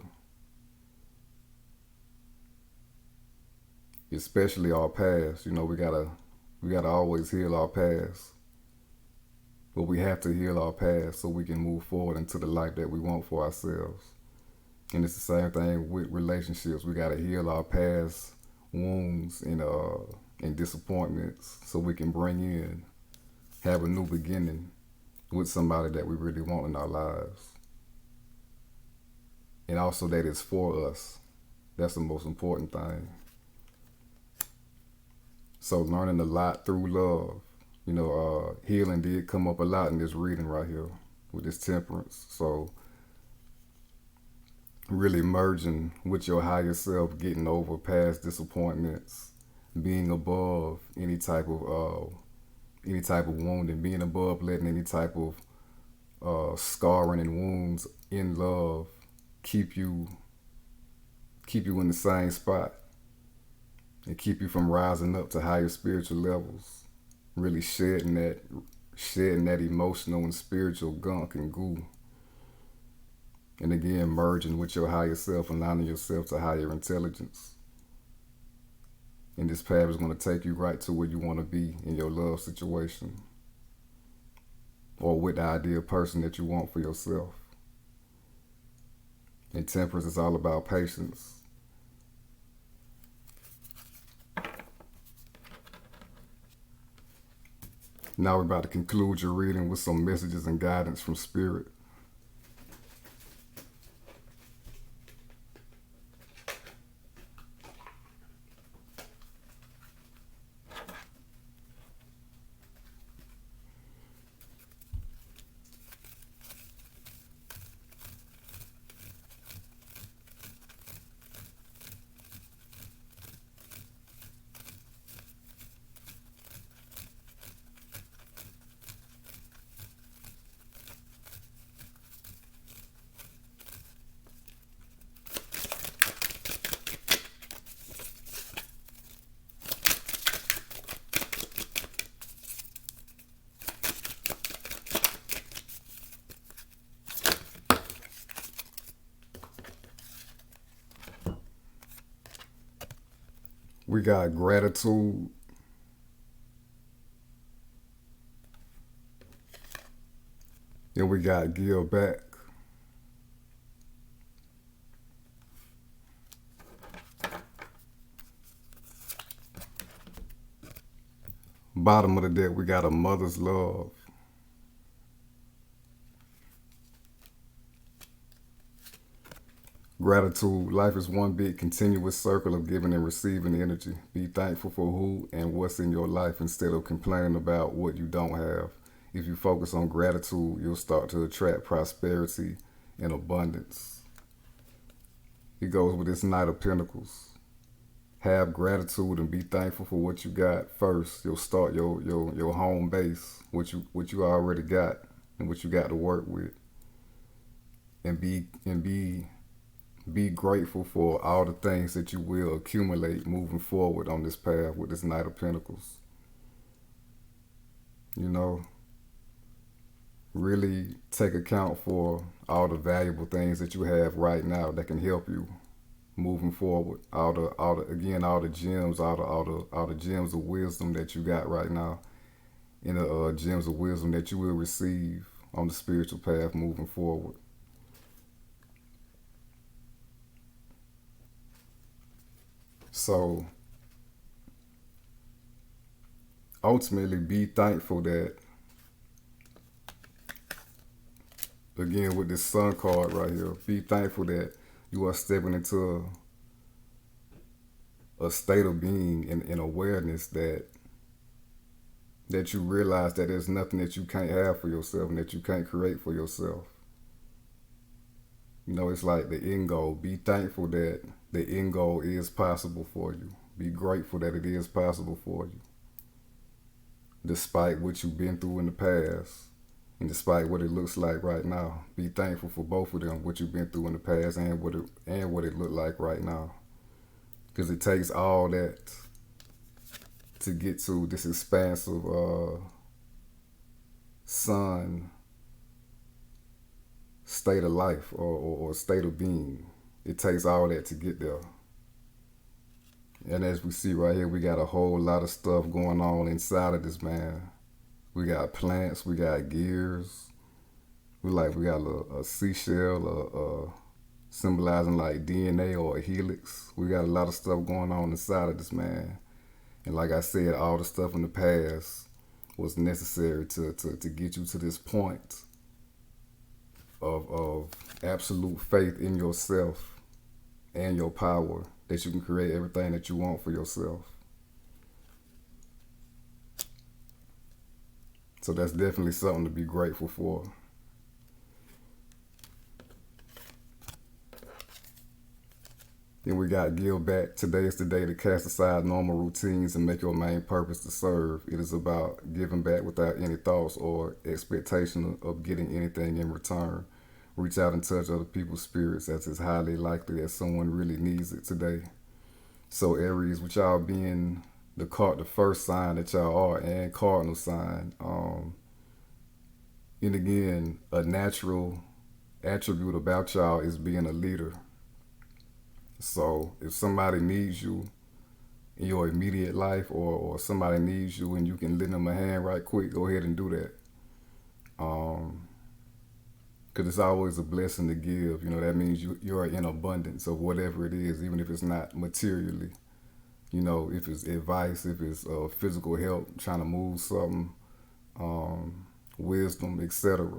especially our past. We gotta always heal our past. But we have to heal our past so we can move forward into the life that we want for ourselves. And it's the same thing with relationships. We gotta heal our past wounds and disappointments so we can have a new beginning with somebody that we really want in our lives. And also that it's for us. That's the most important thing. So learning a lot through love. Healing did come up a lot in this reading right here with this temperance. So really merging with your higher self, getting over past disappointments, being above any type of wound, and being above letting any type of scarring and wounds in love keep you in the same spot and keep you from rising up to higher spiritual levels. Really shedding that emotional and spiritual gunk and goo. And again, merging with your higher self, aligning yourself to higher intelligence. And this path is going to take you right to where you want to be in your love situation, or with the ideal person that you want for yourself. And temperance is all about patience. Now we're about to conclude your reading with some messages and guidance from Spirit. We got gratitude. And we got give back. Bottom of the deck, we got a mother's love. Gratitude. Life is one big continuous circle of giving and receiving energy. Be thankful for who and what's in your life instead of complaining about what you don't have. If you focus on gratitude, you'll start to attract prosperity and abundance. It goes with this Knight of Pentacles. Have gratitude and be thankful for what you got first. You'll start your home base, what you already got and what you got to work with. And be grateful for all the things that you will accumulate moving forward on this path with this Knight of Pentacles. Really take account for all the valuable things that you have right now that can help you moving forward. All the gems, all the gems of wisdom that you got right now, and the gems of wisdom that you will receive on the spiritual path moving forward. So ultimately, be thankful that, again, with this Sun card right here, be thankful that you are stepping into a state of being and awareness that you realize that there's nothing that you can't have for yourself and that you can't create for yourself. It's like the end goal. Be thankful that the end goal is possible for you. Be grateful that it is possible for you. Despite what you've been through in the past and despite what it looks like right now, be thankful for both of them, what you've been through in the past and what it looked like right now. Because it takes all that to get to this expansive sun state of life or state of being. It takes all that to get there. And as we see right here, we got a whole lot of stuff going on inside of this man. We got plants, we got gears. We got a seashell, symbolizing like DNA or a helix. We got a lot of stuff going on inside of this man. And like I said, all the stuff in the past was necessary to get you to this point of absolute faith in yourself and your power, that you can create everything that you want for yourself. So that's definitely something to be grateful for. Then we got give back. Today is the day to cast aside normal routines and make your main purpose to serve. It is about giving back without any thoughts or expectation of getting anything in return. Reach out and touch other people's spirits, as it's highly likely that someone really needs it today. So Aries, with y'all being the first sign that y'all are, and cardinal sign, and again, a natural attribute about y'all is being a leader. So if somebody needs you in your immediate life, or somebody needs you and you can lend them a hand right quick, go ahead and do that. Because it's always a blessing to give. You know, that means you're in abundance of whatever it is, even if it's not materially. You know, if it's advice, if it's physical help, trying to move something, wisdom, etc.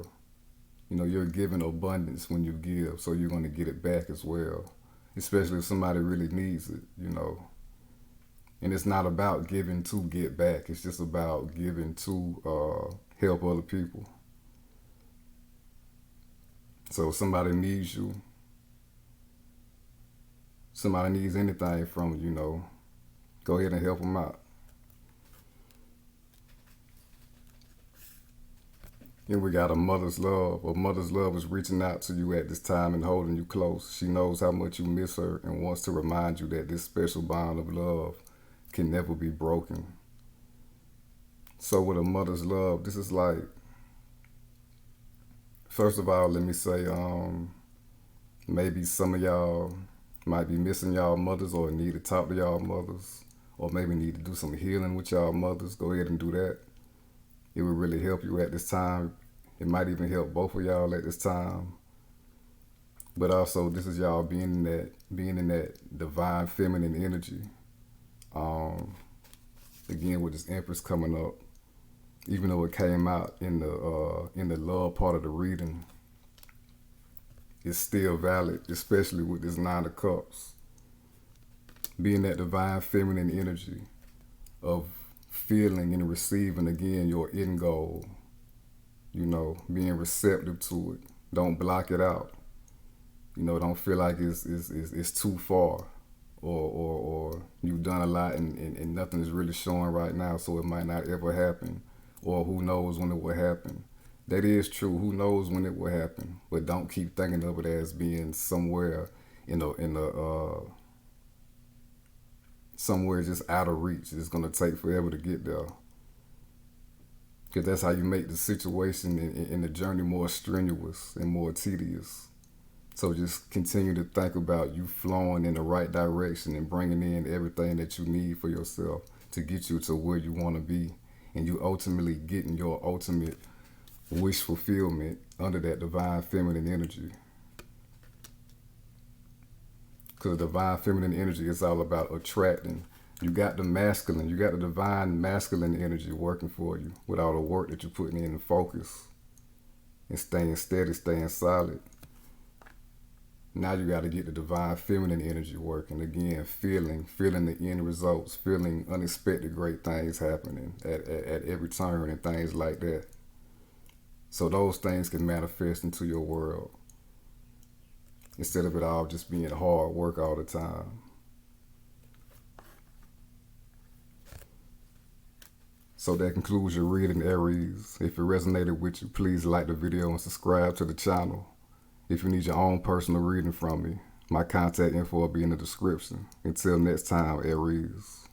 You know, you're giving abundance when you give, so you're going to get it back as well. Especially if somebody really needs it, you know. And it's not about giving to get back. It's just about giving to help other people. So if somebody needs you, somebody needs anything from you, you know, go ahead and help them out. Then we got a mother's love. A mother's love is reaching out to you at this time and holding you close. She knows how much you miss her and wants to remind you that this special bond of love can never be broken. So with a mother's love, this is like, first of all, let me say, maybe some of y'all might be missing y'all mothers, or need to talk to y'all mothers, or maybe need to do some healing with y'all mothers. Go ahead and do that. It would really help you at this time. It might even help both of y'all at this time. But also, this is y'all being in that divine feminine energy. Again, with this Empress coming up, even though it came out in the love part of the reading, it's still valid, especially with this Nine of Cups. Being that divine feminine energy of feeling and receiving, again, your end goal. You know, being receptive to it. Don't block it out. You know, don't feel like it's too far, or you've done a lot and nothing is really showing right now, so it might not ever happen, or who knows when it will happen. That is true. Who knows when it will happen? But don't keep thinking of it as being somewhere somewhere just out of reach. It's gonna take forever to get there. Because that's how you make the situation in the journey more strenuous and more tedious. So just continue to think about you flowing in the right direction and bringing in everything that you need for yourself to get you to where you want to be. And you ultimately getting your ultimate wish fulfillment under that divine feminine energy. Because divine feminine energy is all about attracting. You got the masculine, you got the divine masculine energy working for you with all the work that you're putting in and focus and staying steady, staying solid. Now you got to get the divine feminine energy working. Again, feeling the end results, feeling unexpected great things happening at every turn and things like that. So those things can manifest into your world instead of it all just being hard work all the time. So that concludes your reading, Aries. If it resonated with you, please like the video and subscribe to the channel. If you need your own personal reading from me, my contact info will be in the description. Until next time, Aries.